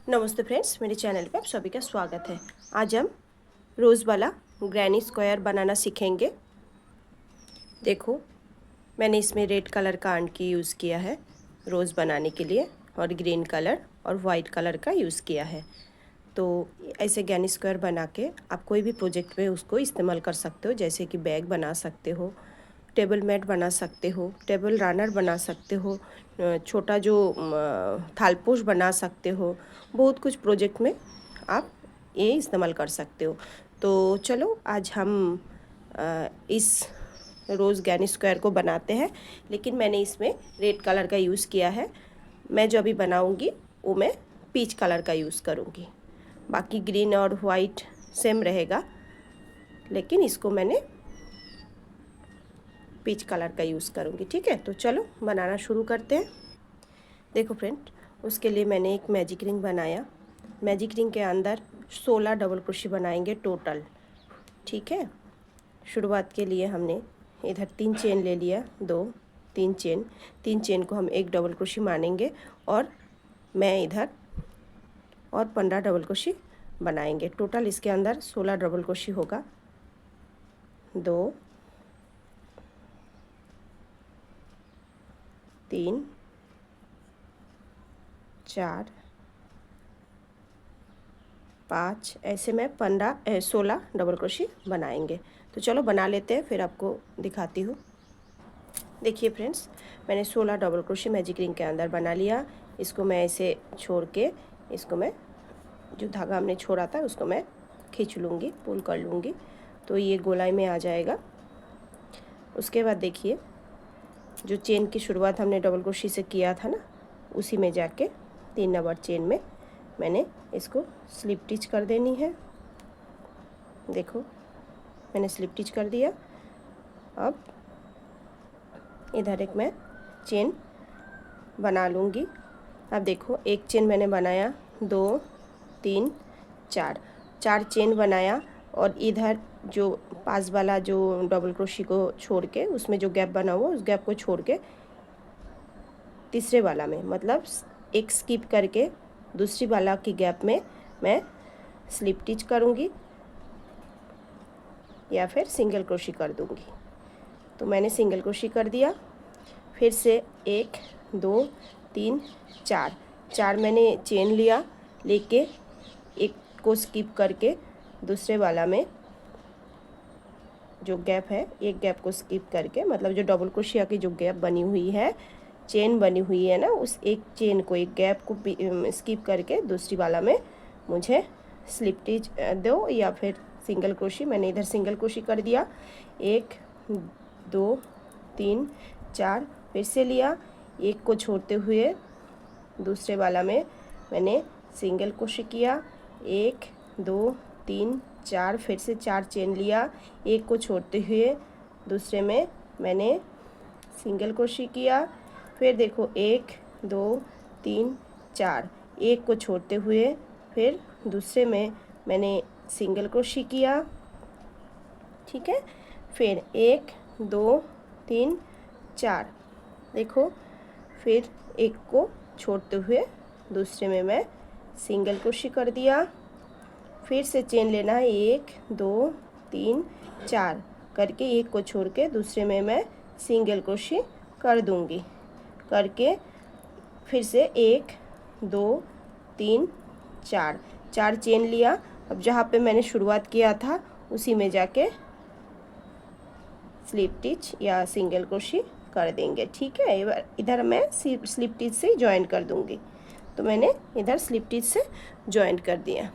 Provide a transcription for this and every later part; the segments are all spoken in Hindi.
नमस्ते फ्रेंड्स, मेरे चैनल पे आप सभी का स्वागत है। आज हम रोज़ वाला ग्रैनी स्क्वायर बनाना सीखेंगे। देखो, मैंने इसमें रेड कलर का आंकी यूज़ किया है रोज़ बनाने के लिए, और ग्रीन कलर और वाइट कलर का यूज़ किया है। तो ऐसे ग्रैनी स्क्वायर बना के आप कोई भी प्रोजेक्ट में उसको इस्तेमाल कर सकते हो, जैसे कि बैग बना सकते हो, टेबल मैट बना सकते हो, टेबल रनर बना सकते हो, छोटा जो थालपोश बना सकते हो। बहुत कुछ प्रोजेक्ट में आप ये इस्तेमाल कर सकते हो। तो चलो आज हम इस रोज़ ग्रैनी स्क्वायर को बनाते हैं, लेकिन मैंने इसमें रेड कलर का यूज़ किया है। मैं जो अभी बनाऊंगी वो मैं पीच कलर का यूज़ करूंगी, बाकी ग्रीन और वाइट सेम रहेगा, लेकिन इसको मैंने पीच कलर का यूज़ करूँगी। ठीक है, तो चलो बनाना शुरू करते हैं। देखो फ्रेंड, उसके लिए मैंने एक मैजिक रिंग बनाया। मैजिक रिंग के अंदर 16 डबल क्रोशे बनाएंगे टोटल। ठीक है, शुरुआत के लिए हमने इधर 3 चेन ले लिया, 2 3 चेन, 3 चेन को हम एक डबल क्रोशे मानेंगे, और मैं इधर और 15 डबल क्रोशे बनाएंगे। टोटल इसके अंदर 16 डबल क्रोशे होगा। 2 3 4 5, ऐसे में 16 डबल क्रोशे बनाएंगे। तो चलो बना लेते हैं, फिर आपको दिखाती हूँ। देखिए फ्रेंड्स, मैंने 16 डबल क्रोशे मैजिक रिंग के अंदर बना लिया। इसको मैं ऐसे छोड़ के, इसको मैं जो धागा हमने छोड़ा था उसको मैं खींच लूँगी, पुल कर लूँगी, तो ये गोलाई में आ जाएगा। उसके बाद देखिए, जो चेन की शुरुआत हमने डबल क्रोशे से किया था ना, उसी में जाके 3 नंबर चेन में मैंने इसको स्लिप टिच कर देनी है। देखो, मैंने स्लिप टिच कर दिया। अब इधर एक मैं चेन बना लूँगी। अब देखो, एक चेन मैंने बनाया, 2 3 4, 4 चेन बनाया, और इधर जो पास वाला जो डबल क्रोशे को छोड़ के उसमें जो गैप बना हुआ, उस गैप को छोड़ के तीसरे वाला में, मतलब एक स्किप करके दूसरी वाला की गैप में मैं स्लिप टिच करूँगी या फिर सिंगल क्रोशे कर दूँगी। तो मैंने सिंगल क्रोशे कर दिया। फिर से 1 2 3 4, 4 मैंने चेन लिया, लेके एक को स्किप करके दूसरे वाला में जो गैप है, एक गैप को स्किप करके, मतलब जो डबल क्रोशिया की जो गैप बनी हुई है, चेन बनी हुई है ना, उस एक चेन को, एक गैप को स्किप करके दूसरी वाला में मुझे स्लिप टिच दो या फिर सिंगल क्रोशे। मैंने इधर सिंगल क्रोशे कर दिया। 1 2 3 4, फिर से लिया, एक को छोड़ते हुए दूसरे वाला में मैंने सिंगल क्रोशे किया। 1 2 3 4, फिर से 4 चेन लिया, एक को छोड़ते हुए दूसरे में मैंने सिंगल क्रोशे किया। फिर देखो, 1 2 3 4, एक को छोड़ते हुए फिर दूसरे में मैंने सिंगल क्रोशे किया। ठीक है, फिर 1 2 3 4, देखो, फिर एक को छोड़ते हुए दूसरे में मैं सिंगल क्रोशे कर दिया। फिर से चेन लेना है, 1 2 3 4 करके एक को छोड़ के दूसरे में मैं सिंगल क्रोशे कर दूंगी। करके फिर से 1 2 3 4, 4 चेन लिया। अब जहाँ पे मैंने शुरुआत किया था उसी में जाके स्लिप टिच या सिंगल क्रोशे कर देंगे। ठीक है, इधर मैं स्लिप टिच से ज्वाइन कर दूंगी। तो मैंने इधर स्लिप टिच से ज्वाइन कर दिया।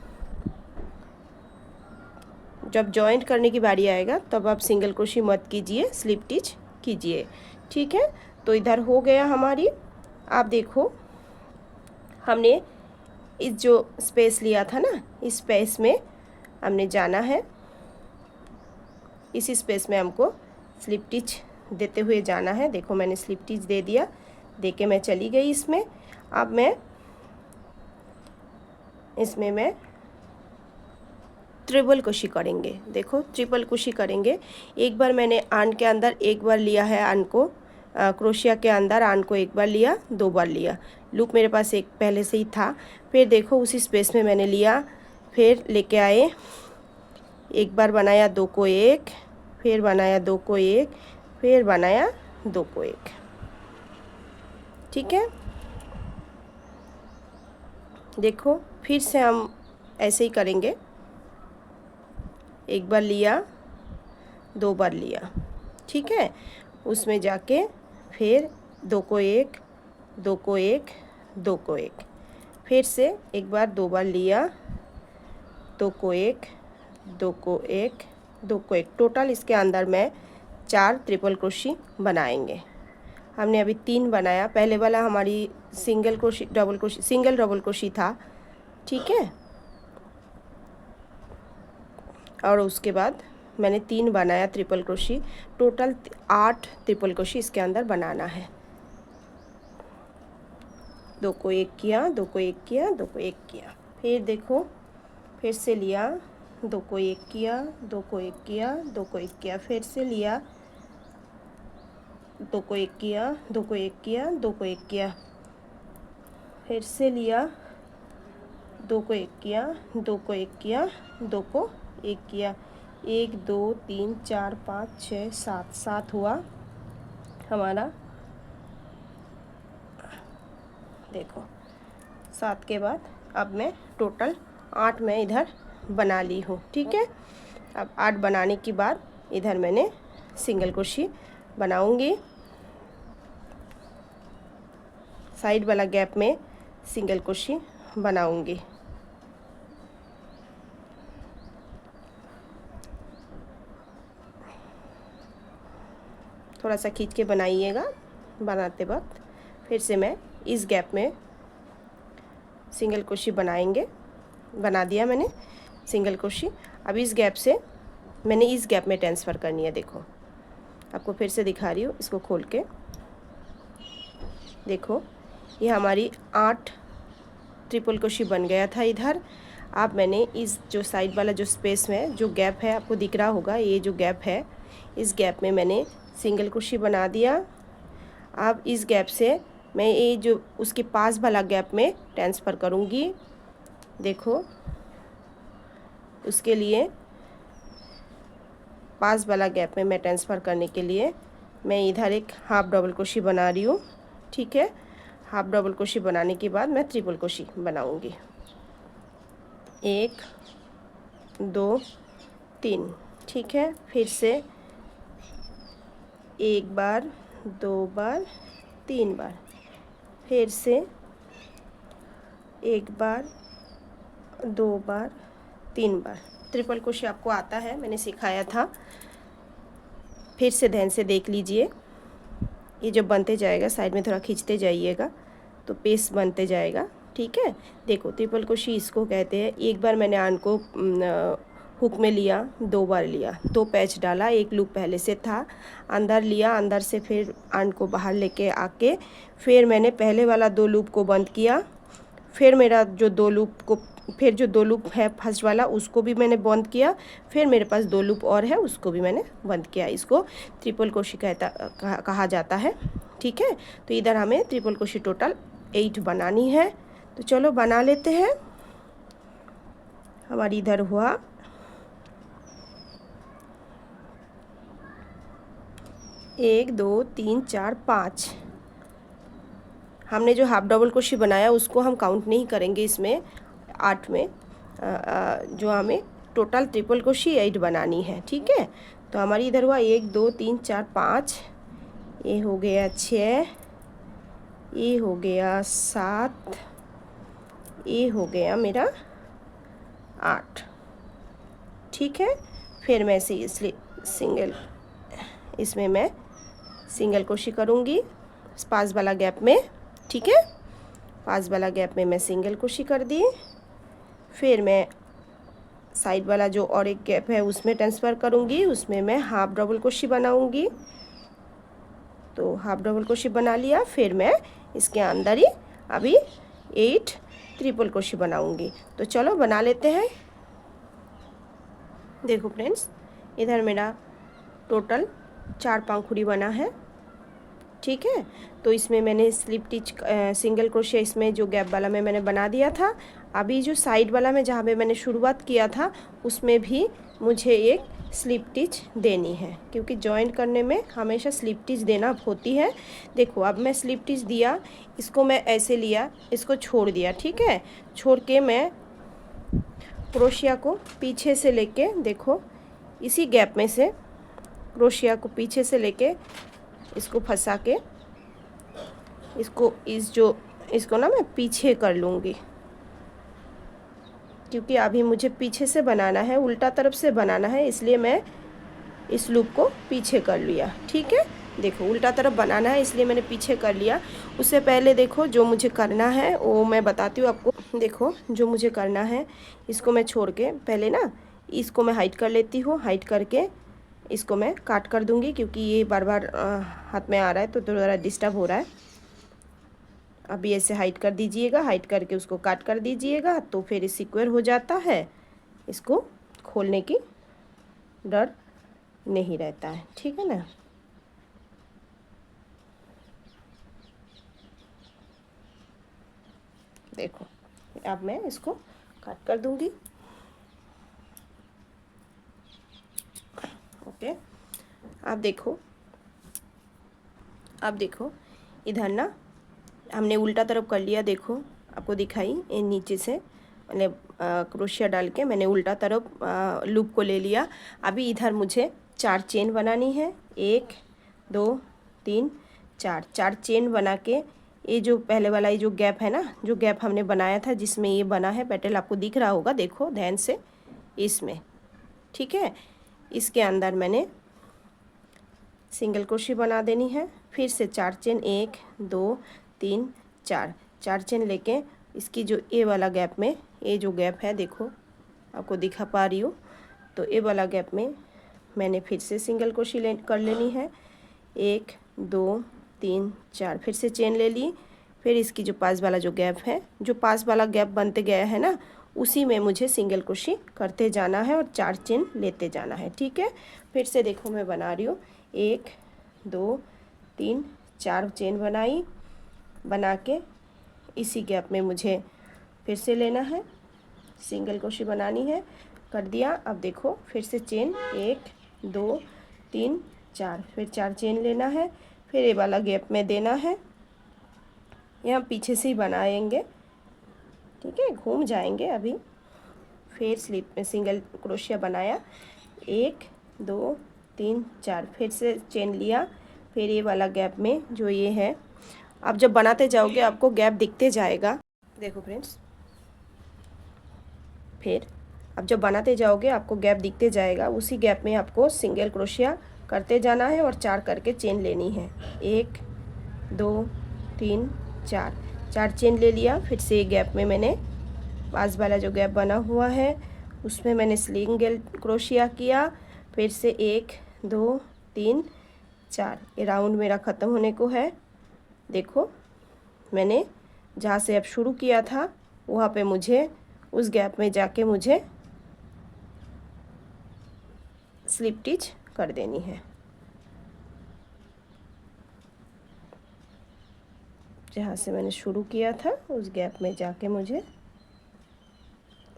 जब जॉइंट करने की बारी आएगा तब आप सिंगल क्रोशे मत कीजिए, स्लिप टिच कीजिए। ठीक है, तो इधर हो गया हमारी। आप देखो, हमने इस जो स्पेस लिया था ना, इस स्पेस में हमने जाना है। इसी स्पेस में हमको स्लिप टिच देते हुए जाना है। देखो, मैंने स्लिप टिच दे दिया, दे के मैं चली गई इसमें। अब मैं इसमें मैं ट्रिपल क्रोशे करेंगे। देखो, ट्रिपल क्रोशे करेंगे। एक बार मैंने आन के अंदर एक बार लिया है आन को, क्रोशिया के अंदर आर्न को एक बार लिया, 2 बार लिया। लूप मेरे पास एक पहले से ही था। फिर देखो उसी स्पेस में मैंने लिया, फिर लेके आए, एक बार बनाया 2 को 1, फिर बनाया 2 को 1, फिर बनाया 2 को 1। ठीक है, देखो फिर से हम ऐसे ही करेंगे, एक बार लिया, 2 बार लिया। ठीक है, उसमें जाके फिर 2 को 1, 2 को 1, 2 को 1, फिर से एक बार 2 बार लिया, 2 को 1, 2 को 1, 2 को 1। टोटल इसके अंदर में 4 ट्रिपल क्रोशी बनाएंगे। हमने अभी 3 बनाया, पहले वाला हमारी सिंगल डबल क्रोशी था। ठीक है, और उसके बाद मैंने 3 बनाया triple crochet. Total 8 triple crochet इसके अंदर बनाना है। 2 को 1 किया, 2 को 1 किया, 2 को 1 किया। फिर देखो फिर से लिया, 2 को 1 किया, 2 को 1 किया, 2 को 1 किया, फिर से लिया, 2 को 1 किया, 2 को 1 किया, 2 को 1 किया, फिर से लिया, 2 को 1 किया, 2 को 1 किया, 2 को 1 किया। 1 2 3 4 5 6 7, 7 हुआ हमारा। देखो 7 के बाद अब मैं टोटल 8 मैं इधर बना ली हूँ। ठीक है, अब 8 बनाने के बाद इधर मैंने सिंगल क्रोशी बनाऊंगी। साइड वाला गैप में सिंगल क्रोशी बनाऊंगी। थोड़ा सा खींच के बनाइएगा बनाते वक्त। फिर से मैं इस गैप में सिंगल क्रोशी बनाएंगे। बना दिया मैंने सिंगल क्रोशी। अब इस गैप से मैंने इस गैप में ट्रांसफ़र करनी है। देखो आपको फिर से दिखा रही हूँ, इसको खोल के देखो, ये हमारी 8 ट्रिपल क्रोशी बन गया था इधर। अब मैंने इस जो साइड वाला जो स्पेस में जो गैप है, आपको दिख रहा होगा, ये जो गैप है, इस गैप में मैंने सिंगल क्रोशी बना दिया। अब इस गैप से मैं ये जो उसके पास वाला गैप में ट्रांसफ़र करूँगी। देखो उसके लिए पास वाला गैप में मैं ट्रांसफ़र करने के लिए मैं इधर एक हाफ डबल क्रोशी बना रही हूँ। ठीक है, हाफ डबल क्रोशी बनाने के बाद मैं ट्रिपल क्रोशी बनाऊँगी। 1 2 3। ठीक है, फिर से 1 बार, 2 बार, 3 बार, फिर से 1 बार, 2 बार, 3 बार। ट्रिपल क्रोशी आपको आता है, मैंने सिखाया था। फिर से ध्यान से देख लीजिए, ये जब बनते जाएगा साइड में थोड़ा खींचते जाइएगा तो पेस बनते जाएगा। ठीक है, देखो ट्रिपल क्रोशी इसको कहते हैं। एक बार मैंने आर्न को हुक में लिया, 2 बार लिया, 2 पैच डाला, 1 लूप पहले से था, अंदर लिया, अंदर से फिर आर्न को बाहर लेके आके फिर मैंने पहले वाला 2 लूप को बंद किया। फिर मेरा जो 2 लूप है फर्स्ट वाला, उसको भी मैंने बंद किया। फिर मेरे पास 2 लूप और है, उसको भी मैंने बंद किया। इसको ट्रिपल क्रोशी कहा जाता है। ठीक है, तो इधर हमें ट्रिपल क्रोशी टोटल 8 बनानी है। तो चलो बना लेते हैं। हमारी इधर हुआ 1 2 3 4 5। हमने जो हाफ डबल क्रोशी बनाया उसको हम काउंट नहीं करेंगे इसमें 8 में। जो हमें टोटल ट्रिपल क्रोशी 8 बनानी है। ठीक है, तो हमारी इधर हुआ 1 2 3 4 5, ये हो गया 6, ये हो गया 7, ये हो गया मेरा 8। ठीक है, फिर मैं इसमें मैं सिंगल क्रोशी करूँगी पास वाला गैप में। ठीक है, पास वाला गैप में मैं सिंगल क्रोशी कर दी। फिर मैं साइड वाला जो और एक गैप है उसमें ट्रांसफ़र करूँगी, उसमें मैं हाफ डबल क्रोशी बनाऊँगी। तो हाफ डबल क्रोशी बना लिया। फिर मैं इसके अंदर ही अभी 8 ट्रिपल क्रोशी बनाऊँगी। तो चलो बना लेते हैं। देखो फ्रेंड्स, इधर मेरा टोटल 4 पंखुड़ी बना है। ठीक है। तो इसमें मैंने स्लिप टिच सिंगल क्रोशिया इसमें जो गैप वाला में मैंने बना दिया था। अभी जो साइड वाला में जहाँ पे मैंने शुरुआत किया था उसमें भी मुझे एक स्लिप टिच देनी है, क्योंकि जॉइंट करने में हमेशा स्लिप टिच देना होती है। देखो अब मैं स्लिप टिच दिया, इसको मैं ऐसे लिया, इसको छोड़ दिया, ठीक है। छोड़ के मैं क्रोशिया को पीछे से लेके, देखो इसी गैप में से क्रोशिया को पीछे से लेके इसको फंसा के इसको ना मैं पीछे कर लूँगी, क्योंकि अभी मुझे पीछे से बनाना है, उल्टा तरफ से बनाना है, इसलिए मैं इस लूप को पीछे कर लिया, ठीक है। देखो उल्टा तरफ बनाना है इसलिए मैंने पीछे कर लिया। उससे पहले देखो जो मुझे करना है वो मैं बताती हूँ आपको। देखो जो मुझे करना है, इसको मैं छोड़ के पहले ना इसको मैं हाइड कर लेती हूँ। हाइड करके इसको मैं काट कर दूँगी, क्योंकि ये बार बार हाथ में आ रहा है तो थोड़ा डिस्टर्ब हो रहा है। अभी ऐसे हाइड कर दीजिएगा, हाइड करके उसको काट कर दीजिएगा, तो फिर सिक्योर हो जाता है, इसको खोलने की डर नहीं रहता है, ठीक है ना। देखो अब मैं इसको काट कर दूंगी। ओके, अब देखो इधर ना हमने उल्टा तरफ कर लिया। देखो आपको दिखाई ये नीचे से मैंने क्रोशिया डाल के मैंने उल्टा तरफ लूप को ले लिया। अभी इधर मुझे 4 चेन बनानी है, 1 2 3 4 4 चेन बना के ये जो पहले वाला ये जो गैप है ना, जो गैप हमने बनाया था जिसमें ये बना है पेटल, आपको दिख रहा होगा, देखो ध्यान से इसमें, ठीक है। इसके अंदर मैंने सिंगल क्रोशिया बना देनी है। फिर से 4 चेन, 1 2 3 4 4 चेन लेके इसकी जो ए वाला गैप में, ये जो गैप है देखो आपको दिखा पा रही हूँ, तो ए वाला गैप में मैंने फिर से सिंगल क्रोशिया कर लेनी है। 1 2 3 4 फिर से चेन ले ली। फिर इसकी जो पास वाला जो गैप है, जो पास वाला गैप बनते गया है ना, उसी में मुझे सिंगल क्रोशिया करते जाना है और 4 चेन लेते जाना है, ठीक है। फिर से देखो मैं बना रही हूँ, 1 2 3 4 चेन बनाई, बना के इसी गैप में मुझे फिर से लेना है, सिंगल क्रोशिया बनानी है, कर दिया। अब देखो फिर से चेन 1 2 3 4 फिर 4 चेन लेना है, फिर ये वाला गैप में देना है, यहाँ पीछे से ही बनाएंगे, ठीक है, घूम जाएंगे अभी। फिर स्लिप में सिंगल क्रोशिया बनाया, 1 2 3 4 फिर से चेन लिया, फिर ये वाला गैप में जो ये है, आप जब बनाते जाओगे आपको गैप दिखते जाएगा। देखो फ्रेंड्स, फिर अब जब बनाते जाओगे आपको गैप दिखते जाएगा, उसी गैप में आपको सिंगल क्रोशिया करते जाना है और 4 करके चेन लेनी है। 1 2 3 4 4 चेन ले लिया। फिर से गैप में मैंने पास वाला जो गैप बना हुआ है उसमें मैंने सिंगल क्रोशिया किया। फिर से 1 2 3 4 ये राउंड मेरा ख़त्म होने को है। देखो मैंने जहाँ से अब शुरू किया था वहाँ पे मुझे उस गैप में जाके मुझे स्लिप टिच कर देनी है। जहाँ से मैंने शुरू किया था उस गैप में जाके मुझे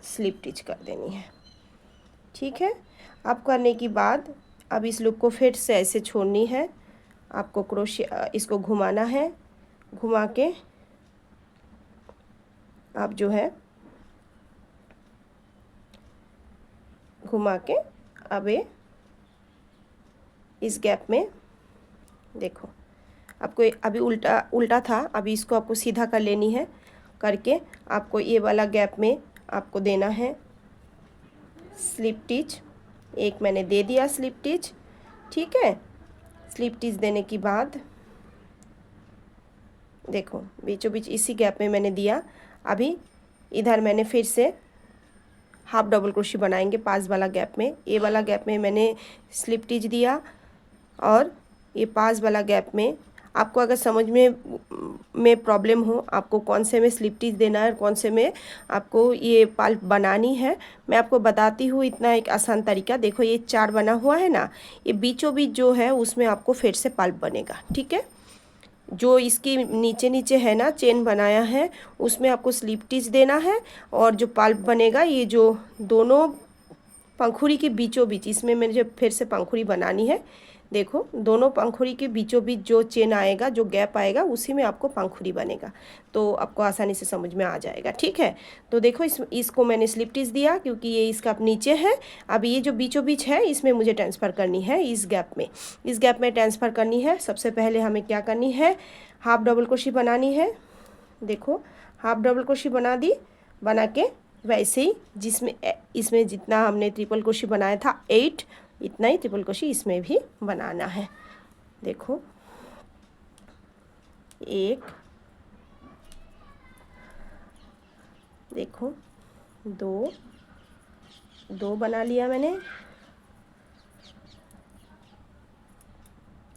स्लिप टिच कर देनी है, ठीक है। अब करने के बाद अब इस लूप को फिर से ऐसे छोड़नी है, आपको क्रोशिया इसको घुमाना है, घुमा के आप जो है घुमा के अब ये इस गैप में देखो आपको अभी उल्टा था, अभी इसको आपको सीधा कर लेनी है, करके आपको ये वाला गैप में आपको देना है स्लिप टिच। एक मैंने दे दिया स्लिप टिच, ठीक है। स्लिप टिच देने के बाद देखो बीचों बीच इसी गैप में मैंने दिया। अभी इधर मैंने फिर से हाफ डबल क्रोशिया बनाएंगे पास वाला गैप में। ये वाला गैप में मैंने स्लिप टिच दिया और ये पास वाला गैप में आपको अगर समझ में प्रॉब्लम हो आपको कौन से में स्लिप टिच देना है और कौन से में आपको ये पल्प बनानी है, मैं आपको बताती हूँ इतना एक आसान तरीका। देखो ये 4 बना हुआ है ना, ये बीचों बीच जो है उसमें आपको फिर से पल्प बनेगा, ठीक है। जो इसकी नीचे नीचे है ना चेन बनाया है उसमें आपको स्लिप टिच देना है। और जो पल्प बनेगा ये जो दोनों पंखुड़ी के बीचों बीच, इसमें मुझे फिर से पंखुड़ी बनानी है। देखो दोनों पंखुड़ी के बीचों बीच जो चेन आएगा, जो गैप आएगा, उसी में आपको पंखुड़ी बनेगा। तो आपको आसानी से समझ में आ जाएगा, ठीक है। तो देखो इसको मैंने स्लिप टिच दिया क्योंकि ये इसका नीचे है। अब ये जो बीचों बीच है इसमें मुझे ट्रांसफ़र करनी है, इस गैप में, इस गैप में ट्रांसफ़र करनी है। सबसे पहले हमें क्या करनी है, हाफ डबल क्रोशे बनानी है। देखो हाफ डबल क्रोशे बना दी, बना के वैसे ही जिसमें इसमें जितना हमने ट्रिपल क्रोशे बनाया था 8, इतना ही ट्रिपल क्रोशे इसमें भी बनाना है। देखो 1, देखो 2, 2 बना लिया मैंने,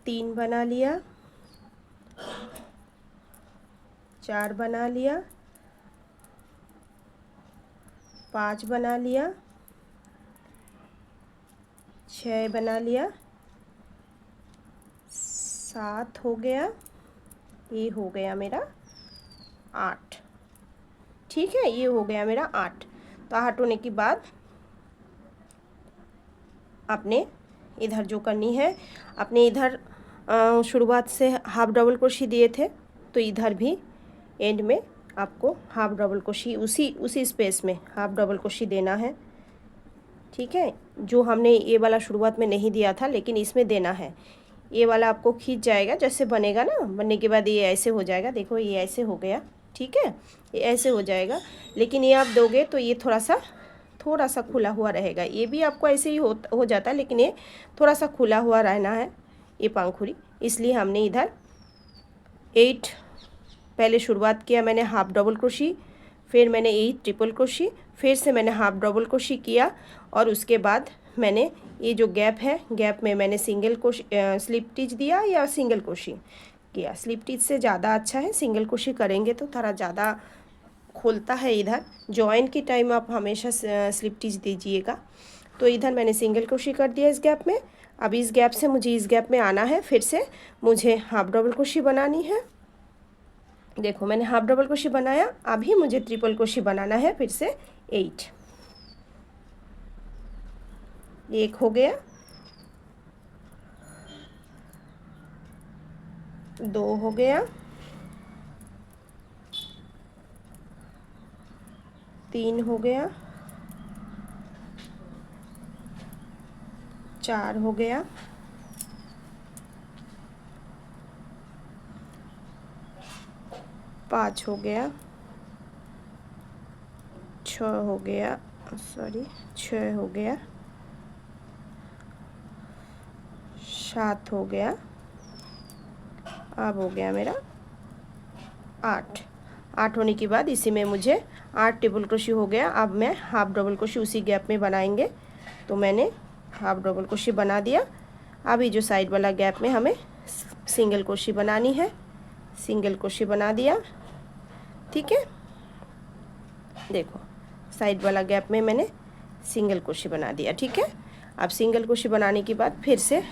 3 बना लिया, 4 बना लिया, 5 बना लिया, 6 बना लिया, 7 हो गया, ये हो गया मेरा 8, ठीक है, ये हो गया मेरा 8। तो 8 होने के बाद आपने इधर जो करनी है, अपने इधर शुरुआत से हाफ डबल क्रोशे दिए थे, तो इधर भी एंड में आपको हाफ डबल क्रोशे उसी स्पेस में हाफ डबल क्रोशे देना है, ठीक है। जो हमने ये वाला शुरुआत में नहीं दिया था लेकिन इसमें देना है। ये वाला आपको खींच जाएगा, जैसे बनेगा ना, बनने के बाद ये ऐसे हो जाएगा। देखो ये ऐसे हो गया, ठीक है, ये ऐसे हो जाएगा। लेकिन ये आप दोगे तो ये थोड़ा सा खुला हुआ रहेगा। ये भी आपको ऐसे ही हो जाता है, लेकिन ये थोड़ा सा खुला हुआ रहना है ये पंखुड़ी। इसलिए हमने इधर 8 पहले शुरुआत किया मैंने हाफ डबल क्रोशे, फिर मैंने 8 ट्रिपल क्रोशे, फिर से मैंने हाफ डबल क्रोशे किया, और उसके बाद मैंने ये जो गैप है, गैप में मैंने सिंगल क्रोशे स्लिप टिच दिया या सिंगल क्रोशे किया। स्लिप टिच से ज़्यादा अच्छा है, सिंगल क्रोशे करेंगे तो थोड़ा ज़्यादा खोलता है। इधर जॉइन के टाइम आप हमेशा स्लिप टिच दीजिएगा। तो इधर मैंने सिंगल क्रोशे कर दिया इस गैप में। अब इस गैप से मुझे इस गैप में आना है, फिर से मुझे हाफ डबल क्रोशे बनानी है। देखो मैंने हाफ डबल क्रोशे बनाया, अभी मुझे ट्रिपल क्रोशे बनाना है फिर से 8। 1 हो गया, 2 हो गया, 3 हो गया, 4 हो गया, 5 हो गया, 6 हो गया, 6 हो गया, 7 हो गया, अब हो गया मेरा 8। 8 होने के बाद इसी में मुझे 8 ट्रिपल क्रोशे हो गया। अब मैं हाफ डबल क्रोशे उसी गैप में बनाएंगे। तो मैंने हाफ डबल क्रोशे बना दिया। अभी जो साइड वाला गैप में हमें सिंगल क्रोशे बनानी है, सिंगल क्रोशे बना दिया, ठीक है। देखो साइड वाला गैप में मैंने सिंगल क्रोशे बना दिया, ठीक है। अब सिंगल क्रोशे बनाने के बाद फिर से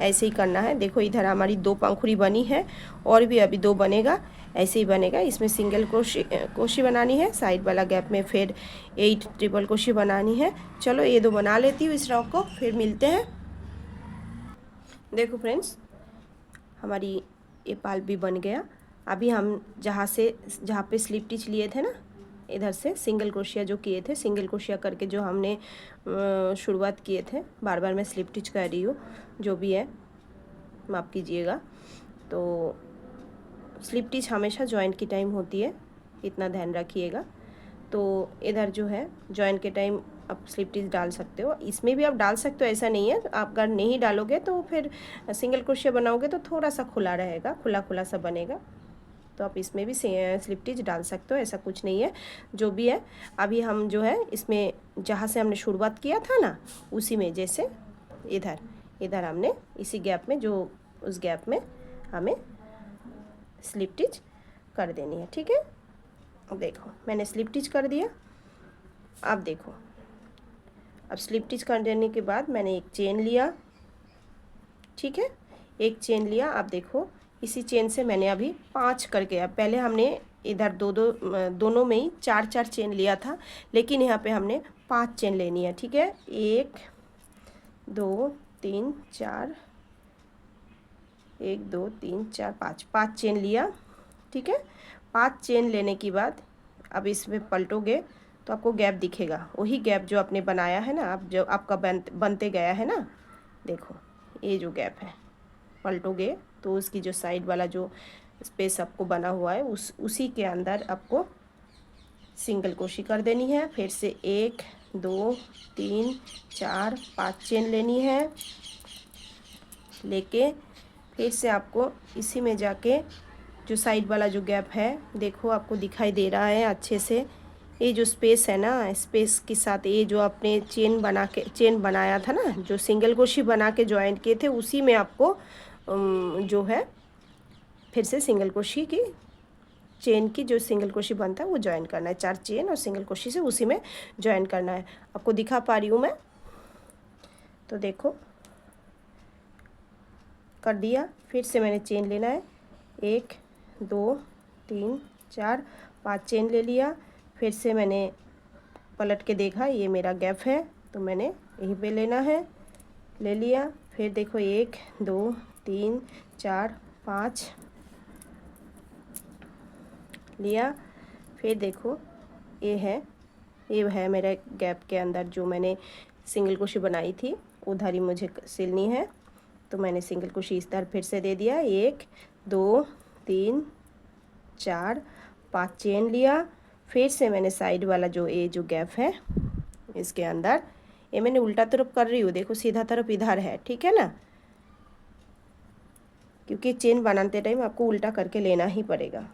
ऐसे ही करना है। देखो इधर हमारी 2 पंखुड़ी बनी है, और भी अभी 2 बनेगा, ऐसे ही बनेगा। इसमें सिंगल क्रोशे बनानी है, साइड वाला गैप में फिर 8 ट्रिपल क्रोशे बनानी है। चलो ये 2 बना लेती हूँ इस रॉ को, फिर मिलते हैं। देखो फ्रेंड्स हमारी ये पाल्प भी बन गया। अभी हम जहाँ पे स्लिप टिच लिए थे ना, इधर से सिंगल क्रोशिया जो किए थे, सिंगल क्रोशिया करके जो हमने शुरुआत किए थे, बार बार मैं स्लिप टिच कर रही हूँ, जो भी है माफ़ कीजिएगा। तो स्लिप टिच हमेशा जॉइंट की टाइम होती है, इतना ध्यान रखिएगा। तो इधर जो है जॉइंट के टाइम आप स्लिप टिच डाल सकते हो, इसमें भी आप डाल सकते हो, ऐसा नहीं है। आप अगर नहीं डालोगे तो फिर सिंगल क्रोशिया बनाओगे तो थोड़ा सा खुला रहेगा, खुला खुला सा बनेगा। तो आप इसमें भी स्लिप टिच डाल सकते हो, ऐसा कुछ नहीं है। जो भी है अभी हम जो है इसमें जहाँ से हमने शुरुआत किया था ना, उसी में जैसे इधर हमने इसी गैप में, जो उस गैप में हमें स्लिप टिच कर देनी है, ठीक है। देखो मैंने स्लिप टिच कर दिया। अब देखो, अब स्लिप टिच कर देने के बाद मैंने एक चेन लिया, ठीक है, एक चेन लिया। अब देखो इसी चेन से मैंने अभी 5 करके, अब पहले हमने इधर दोनों में ही 4 चेन लिया था, लेकिन यहाँ पे हमने 5 चेन लेनी है। ठीक है, 1 2 3 4, 1 2 3 4 5 चेन लिया। ठीक है, 5 चेन लेने के बाद अब इसमें पलटोगे तो आपको गैप दिखेगा, वही गैप जो आपने बनाया है ना, अब जो आपका बनते गया है ना, देखो ये जो गैप है, पलटोगे तो उसकी जो साइड वाला जो स्पेस आपको बना हुआ है उसी के अंदर आपको सिंगल क्रोशे कर देनी है। फिर से 1 2 3 4 5 चेन लेनी है, लेके फिर से आपको इसी में जाके जो साइड वाला जो गैप है, देखो आपको दिखाई दे रहा है अच्छे से, ये जो स्पेस है ना, स्पेस के साथ ये जो आपने चेन बनाया था ना, जो सिंगल क्रोशे बना के ज्वाइन किए थे, उसी में आपको जो है फिर से सिंगल क्रोशे की चेन की जो सिंगल क्रोशे बनता है वो ज्वाइन करना है। 4 चेन और सिंगल क्रोशे से उसी में ज्वाइन करना है। आपको दिखा पा रही हूँ मैं, तो देखो कर दिया। फिर से मैंने चेन लेना है, 1 2 3 4 5 चेन ले लिया। फिर से मैंने पलट के देखा, ये मेरा गैप है तो मैंने यहीं पे लेना है, ले लिया। फिर देखो 1 2 3 4 5 लिया। फिर देखो ये है मेरे गैप के अंदर जो मैंने सिंगल क्रोशे बनाई थी, उधर ही मुझे सिलनी है, तो मैंने सिंगल क्रोशे इस तरह फिर से दे दिया। 1 2 3 4 5 चेन लिया। फिर से मैंने साइड वाला जो ये जो गैप है इसके अंदर, ये मैंने उल्टा तरफ कर रही हूँ, देखो सीधा तरफ इधर है, ठीक है ना, क्योंकि चेन बनाते टाइम आपको उल्टा करके लेना ही पड़ेगा।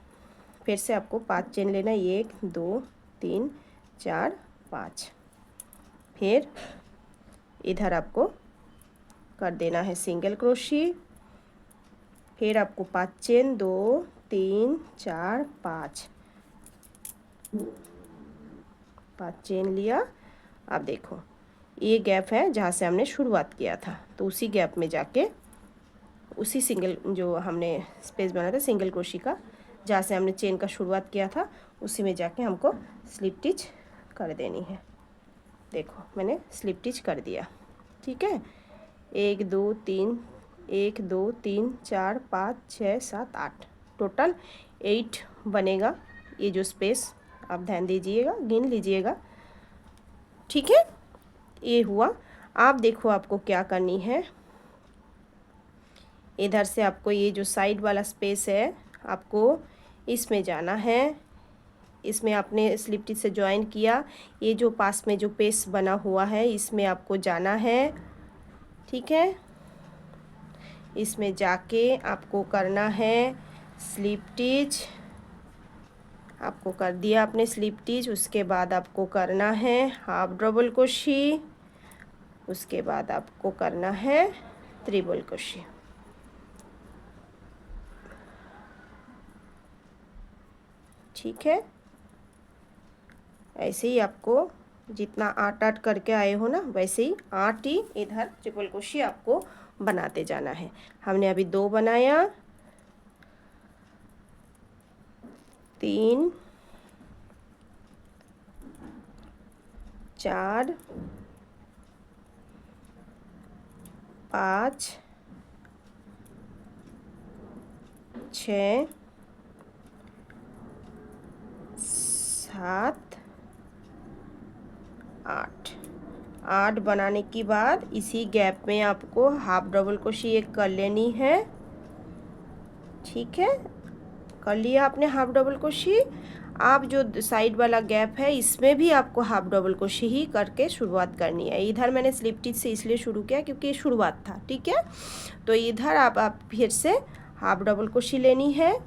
फिर से आपको 5 चेन लेना, 1 2 3 4 5। फिर इधर आपको कर देना है सिंगल क्रोशे। फिर आपको 5 चेन, 2 3 4 5 चेन लिया। अब देखो ये गैप है जहाँ से हमने शुरुआत किया था, तो उसी गैप में जाके उसी सिंगल जो हमने स्पेस बनाया था सिंगल क्रोशे का, जहाँ से हमने चेन का शुरुआत किया था, उसी में जाके हमको स्लिप स्टिच कर देनी है। देखो मैंने स्लिप स्टिच कर दिया। ठीक है, 1 2 3 1 2 3 4 5 6 7 8, टोटल 8 बनेगा। ये जो स्पेस आप ध्यान दीजिएगा, गिन लीजिएगा। ठीक है, ये हुआ। आप देखो आपको क्या करनी है, इधर से आपको ये जो साइड वाला स्पेस है आपको इसमें जाना है, इसमें आपने स्लिप स्टिच से ज्वाइन किया, ये जो पास में जो पेस बना हुआ है इसमें आपको जाना है। ठीक है, इसमें जाके आपको करना है स्लिप स्टिच। आपको कर दिया आपने स्लिप स्टिच, उसके बाद आपको करना है हाफ डबल क्रोशे, उसके बाद आपको करना है ट्रिपल क्रोशे। ठीक है, ऐसे ही आपको जितना 8 करके आए हो ना, वैसे ही 8 ही इधर ट्रिपल क्रोशे आपको बनाते जाना है। हमने अभी 2 बनाया, 3 4 5 6 7 8 बनाने के बाद इसी गैप में आपको हाफ डबल क्रोशे एक कर लेनी है। ठीक है, कर लिया आपने हाफ डबल क्रोशे। आप जो साइड वाला गैप है इसमें भी आपको हाफ डबल क्रोशे ही करके शुरुआत करनी है। इधर मैंने स्लिप स्टिच से इसलिए शुरू किया क्योंकि ये शुरुआत था। ठीक है, तो इधर आप फिर से हाफ डबल क्रोशे लेनी है,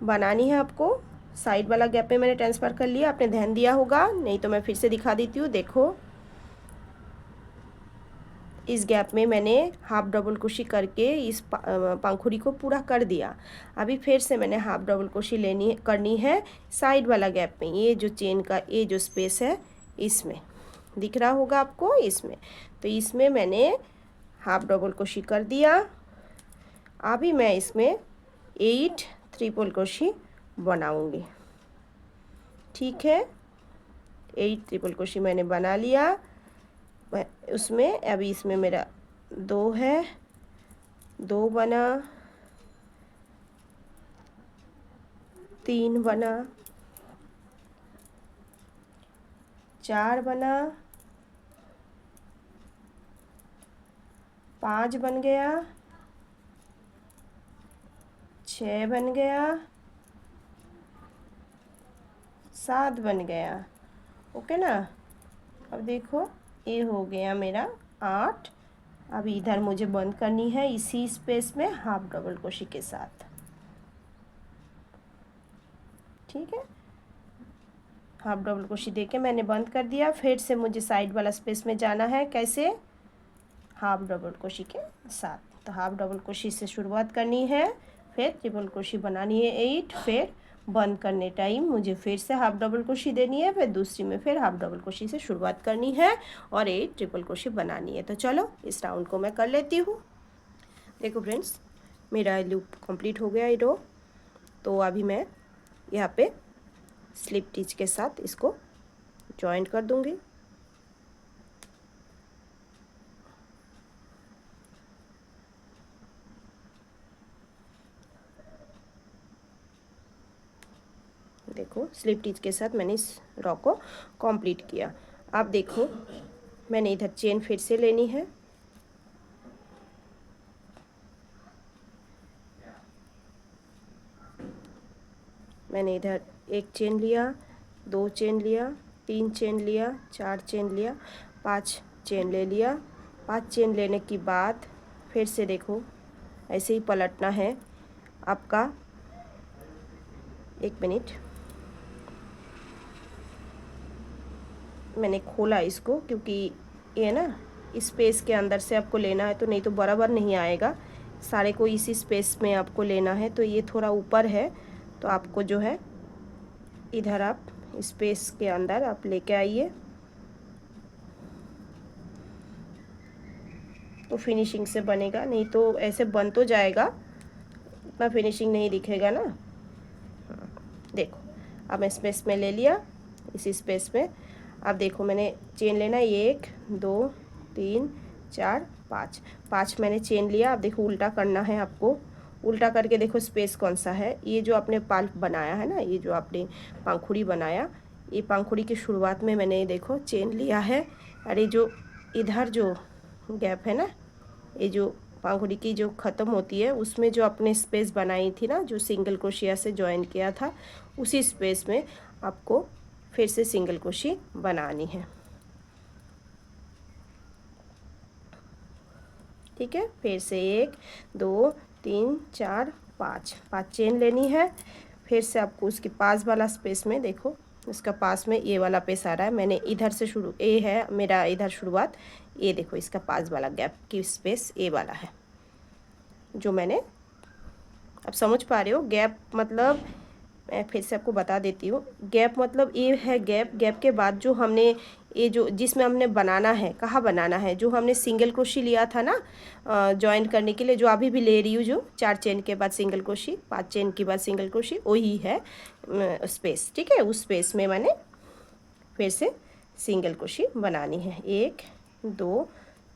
बनानी है आपको। साइड वाला गैप में मैंने ट्रांसफ़र कर लिया, आपने ध्यान दिया होगा, नहीं तो मैं फिर से दिखा देती हूँ। देखो इस गैप में मैंने हाफ डबल क्रोशे करके इस पंखुड़ी को पूरा कर दिया। अभी फिर से मैंने हाफ डबल क्रोशे करनी है साइड वाला गैप में, ये जो चेन का ये जो स्पेस है इसमें दिख रहा होगा आपको, इसमें, तो इसमें मैंने हाफ डबल क्रोशे कर दिया। अभी मैं इसमें 8 ट्रिपल क्रोशी बनाऊंगी। ठीक है, 8 ट्रिपल क्रोशी मैंने बना लिया। उसमें अभी इसमें मेरा 2 है, 2 बना, 3 बना, 4 बना, 5 बन गया, 6 बन गया, 7 बन गया। ओके ना। अब देखो ये हो गया मेरा 8। अब इधर मुझे बंद करनी है इसी स्पेस में हाफ डबल क्रोशी के साथ। ठीक है, हाफ डबल क्रोशी देके मैंने बंद कर दिया। फिर से मुझे साइड वाला स्पेस में जाना है। कैसे? हाफ डबल क्रोशी के साथ। तो हाफ डबल क्रोशी से शुरुआत करनी है, फिर ट्रिपल क्रोशी बनानी है 8, फिर बंद करने टाइम मुझे फिर से हाफ डबल क्रोशी देनी है, फिर दूसरी में फिर हाफ डबल क्रोशी से शुरुआत करनी है और 8 ट्रिपल क्रोशी बनानी है। तो चलो इस राउंड को मैं कर लेती हूँ। देखो फ्रेंड्स, मेरा लूप कंप्लीट हो गया ये रो। तो अभी मैं यहाँ पे स्लिप स्टिच के साथ इसको जॉइंट कर दूँगी। देखो स्लिप स्टिच के साथ मैंने इस रॉ को कंप्लीट किया। अब देखो मैंने इधर चेन फिर से लेनी है। मैंने इधर एक चेन लिया, 2 चेन लिया, 3 चेन लिया, 4 चेन लिया, 5 चेन ले लिया। 5 चेन लेने के बाद फिर से देखो ऐसे ही पलटना है आपका। 1 मिनट, मैंने खोला इसको क्योंकि ये ना स्पेस के अंदर से आपको लेना है, तो नहीं तो बराबर नहीं आएगा। सारे को इसी स्पेस में आपको लेना है। तो ये थोड़ा ऊपर है, तो आपको जो है इधर आप स्पेस के अंदर आप लेके आइए, तो फिनिशिंग से बनेगा। नहीं तो ऐसे बन तो जाएगा, उतना फिनिशिंग नहीं दिखेगा ना। देखो अब मैं स्पेस में ले लिया, इसी स्पेस में। अब देखो मैंने चेन लेना है 1 2 3 4 5। 5 मैंने चेन लिया। अब देखो उल्टा करना है आपको। उल्टा करके देखो स्पेस कौन सा है। ये जो आपने पाल्प बनाया है ना, ये जो आपने पंखुड़ी बनाया, ये पंखुड़ी की शुरुआत में मैंने देखो चेन लिया है। और ये जो इधर जो गैप है ना, ये जो पंखुड़ी की जो ख़त्म होती है उसमें जो आपने स्पेस बनाई थी ना, जो सिंगल क्रोशिया से जॉइन किया था, उसी स्पेस में आपको फिर से सिंगल क्रोशी बनानी है। ठीक है, फिर से 1 2 3 4 5 चेन लेनी है। फिर से आपको उसके पास वाला स्पेस में देखो, इसका पास में ये वाला पेस आ रहा है। मैंने इधर से शुरू, ये है मेरा इधर शुरुआत, ये देखो इसका पास वाला गैप की स्पेस ये वाला है जो मैंने, अब समझ पा रहे हो गैप मतलब, मैं फिर से आपको बता देती हूँ। गैप मतलब ये है गैप, गैप के बाद जो हमने ये जो जिसमें हमने बनाना है, कहाँ बनाना है, जो हमने सिंगल क्रोशी लिया था ना जॉइन करने के लिए, जो अभी भी ले रही हूँ, जो 4 चेन के बाद सिंगल क्रोशी, 5 चेन के बाद सिंगल क्रोशी, वही है स्पेस। ठीक है, उस स्पेस में मैंने फिर से सिंगल क्रोशी बनानी है। 1 2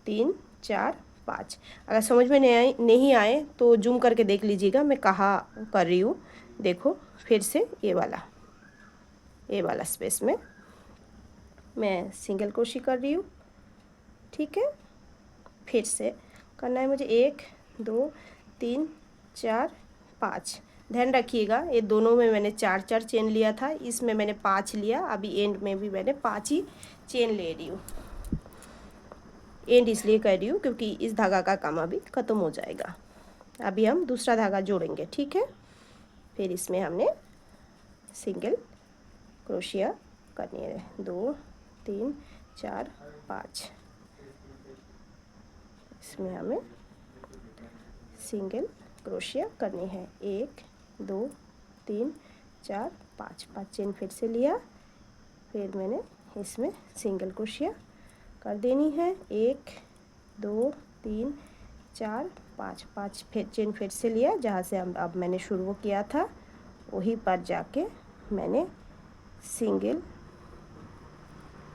3 4 5। अगर समझ में नहीं आए तो जूम करके देख लीजिएगा मैं कहाँ कर रही हूँ। देखो फिर से ये वाला स्पेस में मैं सिंगल क्रोशी कर रही हूँ। ठीक है, फिर से करना है मुझे 1 2 3 4 5। ध्यान रखिएगा ये दोनों में मैंने 4 चेन लिया था, इसमें मैंने 5 लिया। अभी एंड में भी मैंने 5 ही चेन ले रही हूँ। एंड इसलिए कर रही हूँ क्योंकि इस धागा का काम अभी ख़त्म हो जाएगा। अभी हम दूसरा धागा जोड़ेंगे। ठीक है, फिर इसमें हमने सिंगल क्रोशिया करनी है। 2 3 4 5, इसमें हमें सिंगल क्रोशिया करनी है। 1 2 3 4 5 चेन फिर से लिया, फिर मैंने इसमें सिंगल क्रोशिया कर देनी है। 1 2 3 4 पाँच फिर चेन फिर से लिया, जहाँ से अब मैंने शुरू किया था वहीं पर जाके मैंने सिंगल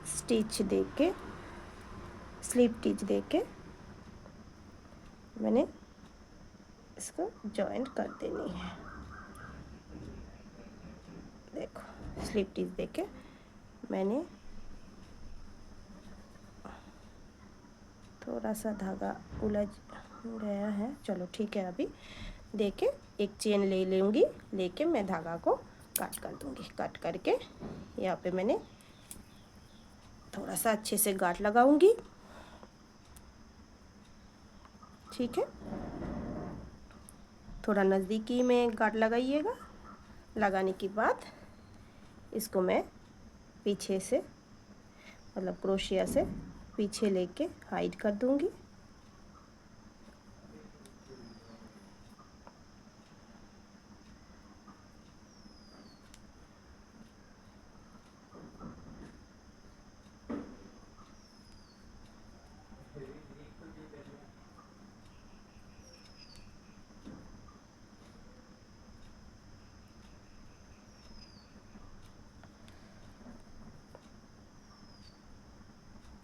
स्टिच दे के, स्लिप स्टिच दे के मैंने इसको जॉइंट कर देनी है। देखो स्लिप स्टिच दे के मैंने थोड़ा सा धागा उलझ गया है, चलो ठीक है। अभी देके एक चेन ले लूँगी, लेके मैं धागा को काट कर दूँगी। काट करके यहाँ पे मैंने थोड़ा सा अच्छे से गांठ लगाऊंगी, ठीक है। थोड़ा नज़दीकी में गांठ लगाइएगा। लगाने के बाद इसको मैं पीछे से, मतलब क्रोशिया से पीछे लेके हाइड कर दूंगी।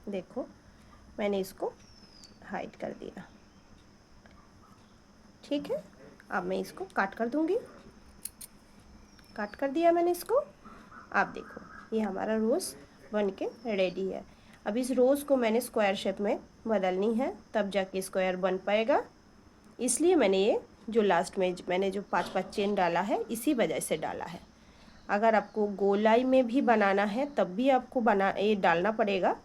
देखो मैंने इसको हाइड कर दिया, ठीक है। अब मैं इसको काट कर दूंगी। काट कर दिया मैंने इसको। आप देखो ये हमारा रोज़ बन के रेडी है। अब इस रोज़ को मैंने स्क्वायर शेप में बदलनी है, तब जाके स्क्वायर बन पाएगा। इसलिए मैंने ये जो लास्ट में मैंने जो 5-5 चेन डाला है, इसी वजह से डाला है। अगर आपको गोलाई में भी बनाना है तब भी आपको ये डालना पड़ेगा,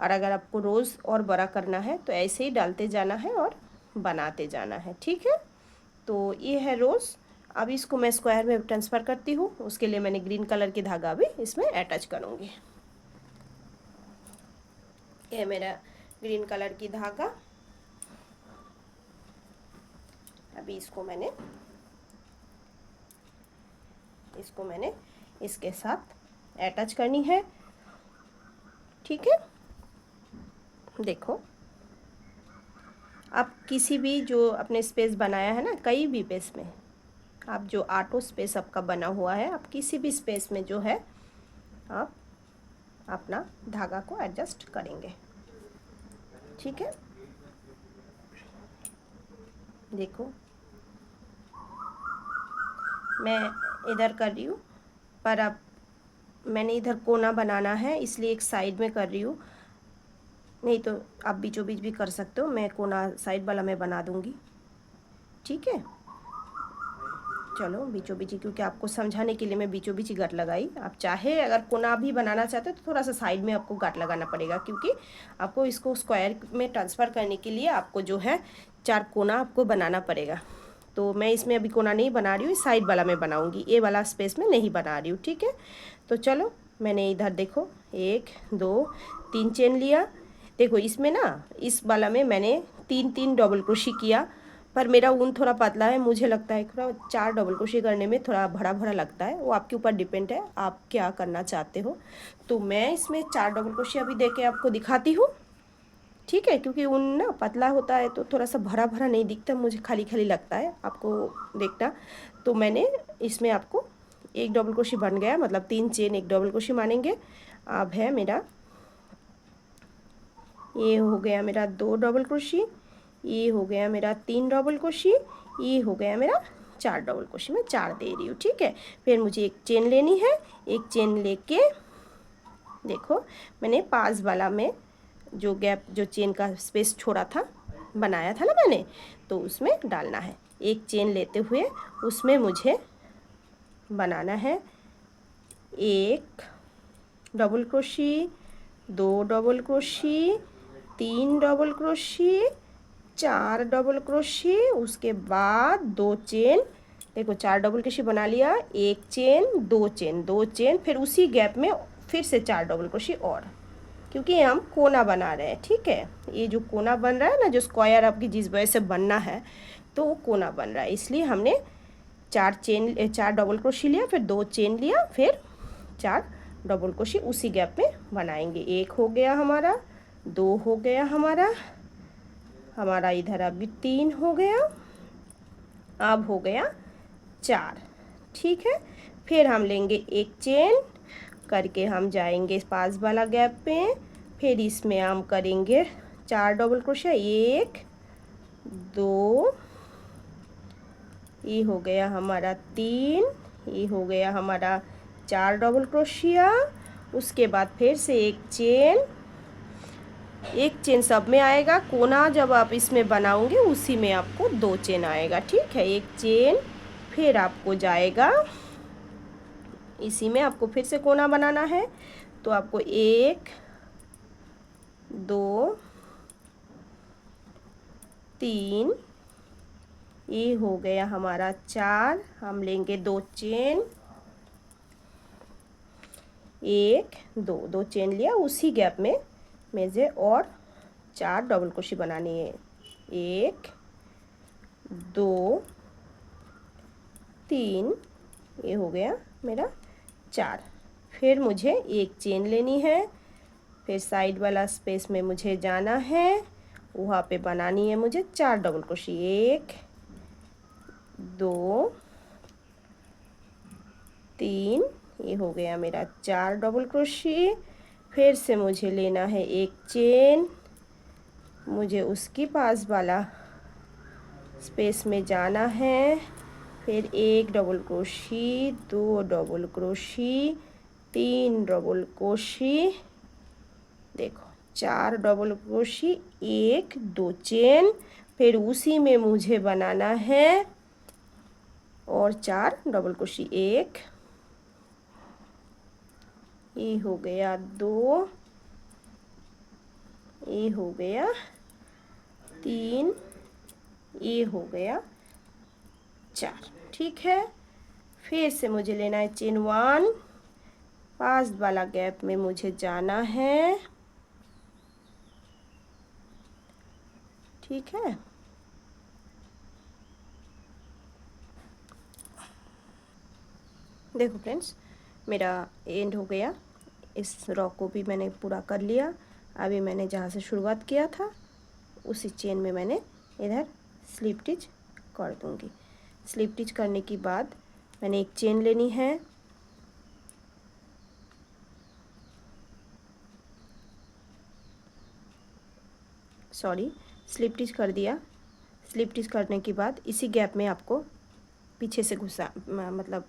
और अगर आपको रोज़ और बड़ा करना है तो ऐसे ही डालते जाना है और बनाते जाना है, ठीक है। तो ये है रोज़। अब इसको मैं स्क्वायर में ट्रांसफ़र करती हूँ। उसके लिए मैंने ग्रीन कलर की धागा भी इसमें अटैच करूँगी। ये मेरा ग्रीन कलर की धागा। अभी इसको मैंने इसके साथ अटैच करनी है, ठीक है। देखो आप किसी भी जो अपने स्पेस बनाया है ना, कई भी स्पेस में आप जो ऑटो स्पेस आपका बना हुआ है, आप किसी भी स्पेस में जो है आप अपना धागा को एडजस्ट करेंगे, ठीक है। देखो मैं इधर कर रही हूँ, पर अब मैंने इधर कोना बनाना है इसलिए एक साइड में कर रही हूँ। नहीं तो आप बीचों बीच भी कर सकते हो, मैं कोना साइड वाला मैं बना दूँगी, ठीक है। चलो बीचों बीच, क्योंकि आपको समझाने के लिए मैं बीचों बीच ही गांठ लगाई। आप चाहे अगर कोना भी बनाना चाहते हो तो थोड़ा सा साइड में आपको गांठ लगाना पड़ेगा, क्योंकि आपको इसको स्क्वायर में ट्रांसफ़र करने के लिए आपको जो है 4 कोना आपको बनाना पड़ेगा। तो मैं इसमें अभी कोना नहीं बना रही हूँ, साइड वाला मैं बनाऊँगी, ये वाला स्पेस में नहीं बना रही हूँ, ठीक है। तो चलो मैंने इधर देखो 1 2 3 चेन लिया। देखो इसमें ना, इस वाला में मैंने 3 डबल क्रोशी किया, पर मेरा ऊन थोड़ा पतला है, मुझे लगता है थोड़ा 4 डबल क्रोशी करने में थोड़ा भरा भरा लगता है। वो आपके ऊपर डिपेंड है, आप क्या करना चाहते हो। तो मैं इसमें 4 डबल क्रोशी अभी दे के आपको दिखाती हूँ, ठीक है। क्योंकि ऊन ना पतला होता है तो थोड़ा सा भरा भरा नहीं दिखता, मुझे खाली खाली लगता है, आपको देखना। तो मैंने इसमें आपको 1 डबल क्रोशी बन गया, मतलब 3 चेन 1 डबल क्रोशी मानेंगे। अब है मेरा, ये हो गया मेरा 2 डबल क्रोशी, ये हो गया मेरा 3 डबल क्रोशी, ये हो गया मेरा 4 डबल क्रोशी। मैं 4 दे रही हूँ, ठीक है। फिर मुझे एक चेन लेनी है। एक चेन लेके देखो मैंने पास वाला में जो गैप, जो चेन का स्पेस छोड़ा था, बनाया था ना मैंने, तो उसमें डालना है। एक चेन लेते हुए उसमें मुझे बनाना है 1 double crochet, 2 double crochet, 3 double crochet, 4 double crochet, उसके बाद 2 चेन। देखो 4 डबल क्रोशी बना लिया, 1 चेन 2 चेन 2 चेन, फिर उसी गैप में फिर से 4 डबल क्रोशी और, क्योंकि हम कोना बना रहे हैं, ठीक है। ये जो कोना बन रहा है ना, जो स्क्वायर आपकी जिस वजह से बनना है, तो वो कोना बन रहा है, इसलिए हमने 4 डबल क्रोशी लिया, फिर 2 चेन लिया, फिर 4 डबल क्रोशी उसी गैप में बनाएंगे। 1 हो गया हमारा, 2 हो गया हमारा, हमारा इधर अभी 3 हो गया, अब हो गया 4। ठीक है, फिर हम लेंगे एक चेन करके हम जाएंगे पास वाला गैप पे, फिर इसमें हम करेंगे 4 डबल क्रोशिया, 1 2, ये हो गया हमारा 3, ये हो गया हमारा 4 डबल क्रोशिया। उसके बाद फिर से एक चेन सब में आएगा, कोना जब आप इसमें बनाओगे उसी में आपको 2 चेन आएगा। ठीक है, एक चेन, फिर आपको जाएगा इसी में आपको फिर से कोना बनाना है, तो आपको 1 2 3, ये हो गया हमारा 4, हम लेंगे 2 चेन, 1 2 चेन लिया, उसी गैप में मुझे और 4 डबल क्रोशे बनानी है, 1 2 3, ये हो गया मेरा 4। फिर मुझे एक चेन लेनी है, फिर साइड वाला स्पेस में मुझे जाना है, वहाँ पे बनानी है मुझे 4 डबल क्रोशे, 1 2 3, ये हो गया मेरा 4 डबल क्रोशे। फिर से मुझे लेना है एक चेन, मुझे उसके पास वाला स्पेस में जाना है, फिर 1 double crochet, 2 double crochet, 3 double crochet, देखो 4 डबल क्रोशे, 1 2 चेन, फिर उसी में मुझे बनाना है और 4 डबल क्रोशे, 1, ये हो गया 2, ये हो गया 3, ये हो गया 4। ठीक है, फिर से मुझे लेना है चेन 1, पास वाला गैप में मुझे जाना है। ठीक है, देखो फ्रेंड्स, मेरा एंड हो गया, इस रॉ को भी मैंने पूरा कर लिया। अभी मैंने जहाँ से शुरुआत किया था उसी चेन में मैंने इधर स्लिप स्टिच कर दूँगी। स्लिप स्टिच करने के बाद मैंने एक चेन लेनी है, सॉरी स्लिप स्टिच कर दिया। स्लिप स्टिच करने के बाद इसी गैप में आपको पीछे से घुसा, मतलब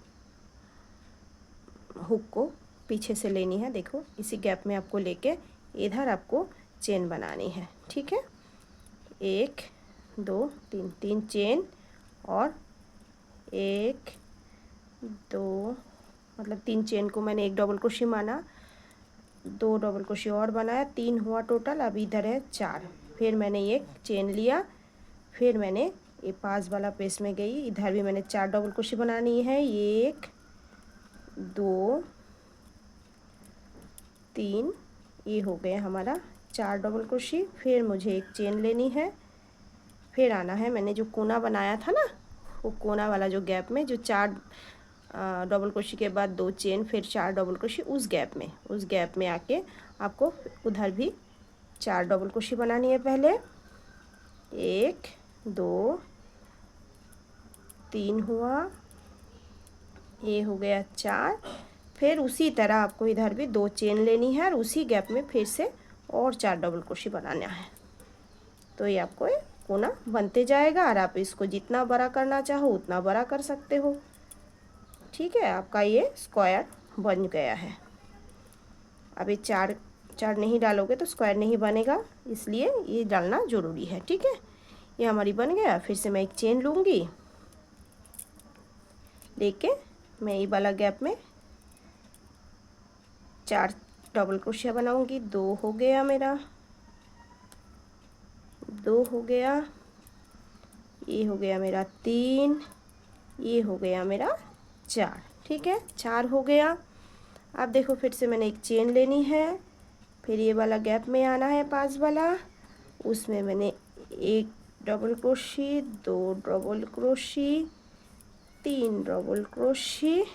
हुक को पीछे से लेनी है। देखो इसी गैप में आपको लेके इधर आपको चेन बनानी है। ठीक है, 1 2 3, 3 चेन और 1 2, मतलब 3 चेन को मैंने 1 डबल क्रोशे माना, 2 डबल क्रोशे और बनाया, 3 हुआ टोटल। अब इधर है 4, फिर मैंने एक चेन लिया, फिर मैंने ये पास वाला पेस में गई, इधर भी मैंने 4 डबल क्रोशे बनानी है, 1 2 3, ये हो गया हमारा 4 डबल क्रोशे। फिर मुझे एक चेन लेनी है, फिर आना है, मैंने जो कोना बनाया था ना, वो कोना वाला जो गैप में जो 4 डबल क्रोशे के बाद 2 चेन, फिर 4 डबल क्रोशे, उस गैप में आके आपको उधर भी 4 डबल क्रोशे बनानी है। पहले 1 2 3 हुआ, ये हो गया 4। फिर उसी तरह आपको इधर भी 2 चेन लेनी है और उसी गैप में फिर से और 4 डबल क्रोशे बनाना है। तो ये आपको कोना बनते जाएगा और आप इसको जितना बड़ा करना चाहो उतना बड़ा कर सकते हो। ठीक है, आपका ये स्क्वायर बन गया है। अभी 4 नहीं डालोगे तो स्क्वायर नहीं बनेगा, इसलिए ये डालना ज़रूरी है। ठीक है, ये हमारी बन गया। फिर से मैं एक चेन लूँगी, लेके मैं ये वाला गैप में 4 डबल क्रोशिया बनाऊँगी। 2 हो गया मेरा, 2 हो गया, ये हो गया मेरा 3, ये हो गया मेरा 4। ठीक है, 4 हो गया। अब देखो फिर से मैंने एक चेन लेनी है, फिर ये वाला गैप में आना है पास वाला, उसमें मैंने 1 double crochet, 2 double crochet, 3 double crochet,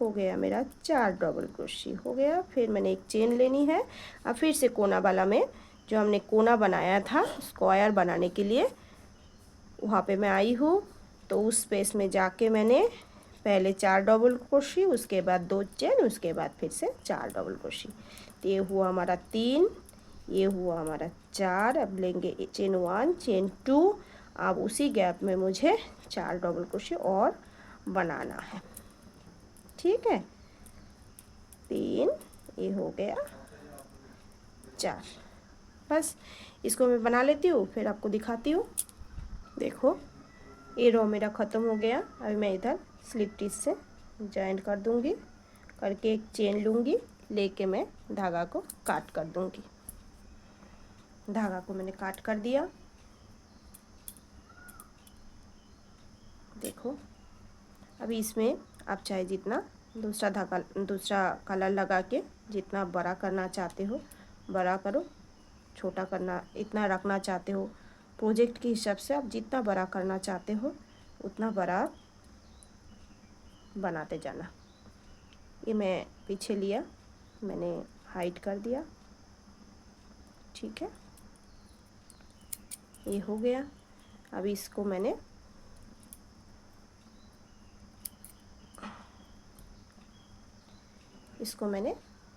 हो गया मेरा 4 डबल क्रोशे हो गया। फिर मैंने एक चेन लेनी है, अब फिर से कोना वाला में जो हमने कोना बनाया था स्क्वायर बनाने के लिए, वहाँ पे मैं आई हूँ। तो उस स्पेस में जाके मैंने पहले 4 डबल क्रोशे, उसके बाद 2 चेन, उसके बाद फिर से 4 डबल क्रोशे। तो ये हुआ हमारा 3, ये हुआ हमारा 4। अब लेंगे चेन 1, चेन 2। अब उसी गैप में मुझे 4 डबल क्रोशे और बनाना है। ठीक है, 3, ये हो गया 4। बस इसको मैं बना लेती हूँ, फिर आपको दिखाती हूँ। देखो ये रो मेरा ख़त्म हो गया। अभी मैं इधर स्लिप स्टिच से जॉइंट कर दूँगी, करके एक चेन लूँगी, लेके मैं धागा को काट कर दूँगी। धागा को मैंने काट कर दिया। देखो अभी इसमें आप चाहे जितना दूसरा धागा, दूसरा कलर लगा के जितना बड़ा करना चाहते हो बड़ा करो, छोटा करना इतना रखना चाहते हो प्रोजेक्ट के हिसाब से आप जितना बड़ा करना चाहते हो उतना बड़ा बनाते जाना। ये मैं पीछे लिया, मैंने हाइड कर दिया। ठीक है, ये हो गया। अभी इसको मैंने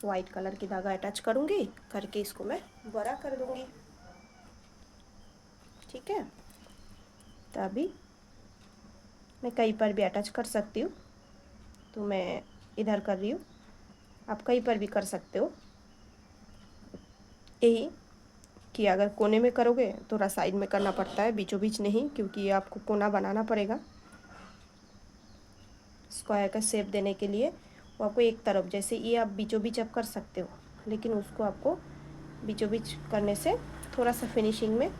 वाइट कलर की धागा अटैच करूँगी, करके इसको मैं बड़ा कर दूँगी। ठीक है, तो अभी मैं कहीं पर भी अटैच कर सकती हूँ, तो मैं इधर कर रही हूँ, आप कहीं पर भी कर सकते हो। यही कि अगर कोने में करोगे थोड़ा साइड में करना पड़ता है, बीचों बीच नहीं, क्योंकि ये आपको कोना बनाना पड़ेगा स्क्वायर का शेप देने के लिए। वो आपको एक तरफ, जैसे ये आप बीचों बीच आप कर सकते हो, लेकिन उसको आपको बीचों बीच करने से थोड़ा सा फिनिशिंग में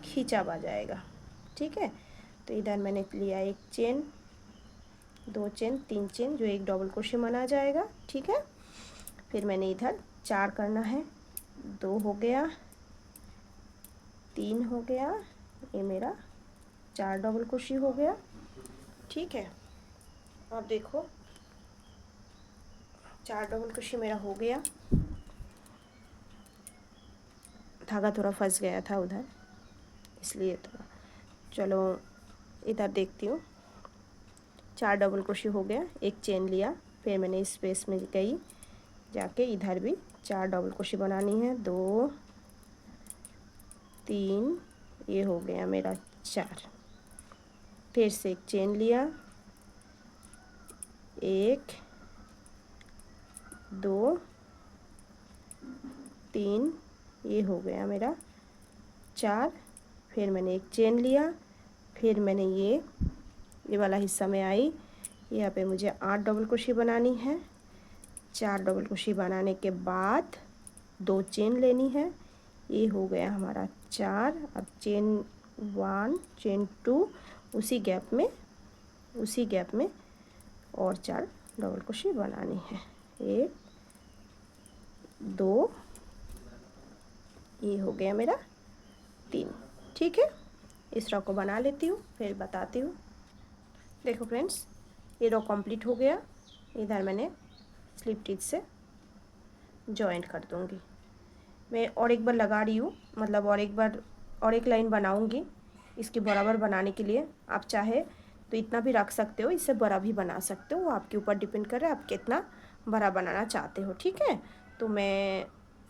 खींचाव आ जाएगा। ठीक है, तो इधर मैंने लिया एक चेन, 2 चेन, 3 चेन, जो एक डबल क्रोशे माना जाएगा। ठीक है, फिर मैंने इधर 4 करना है, 2 हो गया, 3 हो गया, ये मेरा 4 डबल क्रोशे हो गया। ठीक है, अब देखो 4 डबल क्रोशे मेरा हो गया। धागा थोड़ा फंस गया था उधर, इसलिए थोड़ा, चलो इधर देखती हूँ। 4 डबल क्रोशे हो गया, एक चेन लिया, फिर मैंने इस स्पेस में गई, जाके इधर भी 4 डबल क्रोशे बनानी है। 2, 3, ये हो गया मेरा 4। फिर से एक चेन लिया, 1, 2, 3, ये हो गया मेरा 4। फिर मैंने एक चेन लिया, फिर मैंने ये वाला हिस्सा में आई, यहाँ पे मुझे 8 डबल क्रोशे बनानी है। 4 डबल क्रोशे बनाने के बाद 2 चेन लेनी है, ये हो गया हमारा 4। अब चेन 1, चेन 2, उसी गैप में और 4 डबल क्रोशे बनानी है। 1, 2, ये हो गया मेरा 3। ठीक है, इस रो को बना लेती हूँ, फिर बताती हूँ। देखो फ्रेंड्स, ये रो कंप्लीट हो गया। इधर मैंने स्लिप स्टिच से जॉइंट कर दूँगी। मैं और एक बार लगा रही हूँ, मतलब और एक लाइन बनाऊँगी इसके बराबर बनाने के लिए। आप चाहे तो इतना भी रख सकते हो, इससे बड़ा भी बना सकते हो, वो आपके ऊपर डिपेंड कर रहा है आप कितना बड़ा बनाना चाहते हो। ठीक है, तो मैं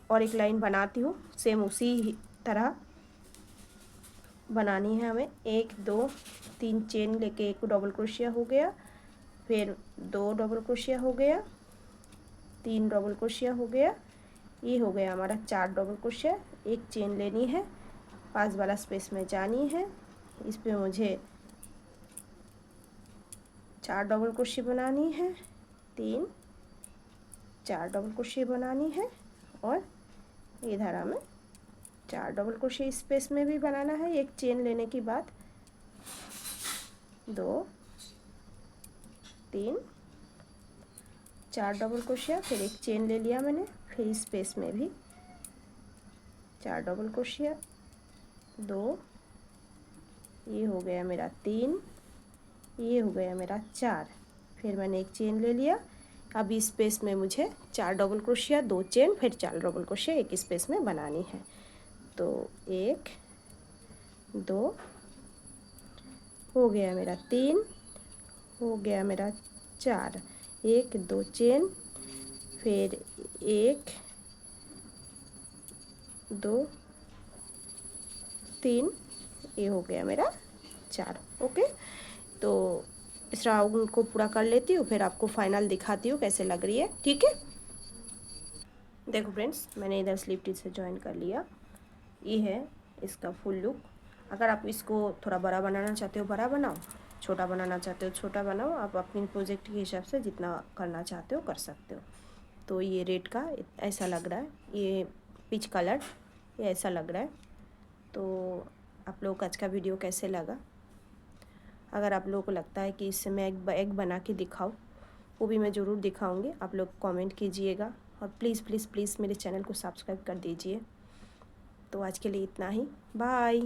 और एक लाइन बनाती हूँ, सेम उसी तरह बनानी है हमें। 1, 2, 3 चेन लेके एक डबल क्रोशिया हो गया, फिर 2 डबल क्रोशिया हो गया, 3 डबल क्रोशिया हो गया, ये हो गया हमारा 4 डबल क्रोशिया। एक चेन लेनी है, पास वाला स्पेस में जानी है, इस पे मुझे 4 डबल क्रोशिया बनानी है, 3, 4 डबल क्रोशिया बनानी है, और इधर हमें 4 डबल क्रोशिया स्पेस में भी बनाना है। एक चेन लेने के बाद 2, 3, 4 डबल क्रोशिया, फिर एक चेन ले लिया मैंने, फिर स्पेस में भी 4 डबल क्रोशिया, 2, ये हो गया मेरा 3, ये हो गया मेरा 4। फिर मैंने एक चेन ले लिया, अब इस स्पेस में मुझे 4 डबल क्रोशिया, 2 चेन, फिर 4 डबल क्रोशिया एक स्पेस में बनानी है। तो 1 2 हो गया मेरा, 3 हो गया मेरा, 4, 1 2 चेन, फिर 1 2 3, ये हो गया मेरा 4। ओके, तो इस राउंड को पूरा कर लेती हूँ, फिर आपको फाइनल दिखाती हूँ कैसे लग रही है। ठीक है, देखो फ्रेंड्स, मैंने इधर स्लीव टिप से ज्वाइन कर लिया। ये है इसका फुल लुक। अगर आप इसको थोड़ा बड़ा बनाना चाहते हो बड़ा बनाओ, छोटा बनाना चाहते हो छोटा बनाओ, आप अपने प्रोजेक्ट के हिसाब से जितना करना चाहते हो कर सकते हो। तो ये रेड का ऐसा लग रहा है, ये पीच कलर ये ऐसा लग रहा है। तो आप लोगों को आज का वीडियो कैसे लगा? अगर आप लोगों को लगता है कि इससे मैं एक बना के दिखाऊँ, वो भी मैं ज़रूर दिखाऊंगी। आप लोग कमेंट कीजिएगा और प्लीज़ प्लीज़ प्लीज़ मेरे चैनल को सब्सक्राइब कर दीजिए। तो आज के लिए इतना ही, बाय।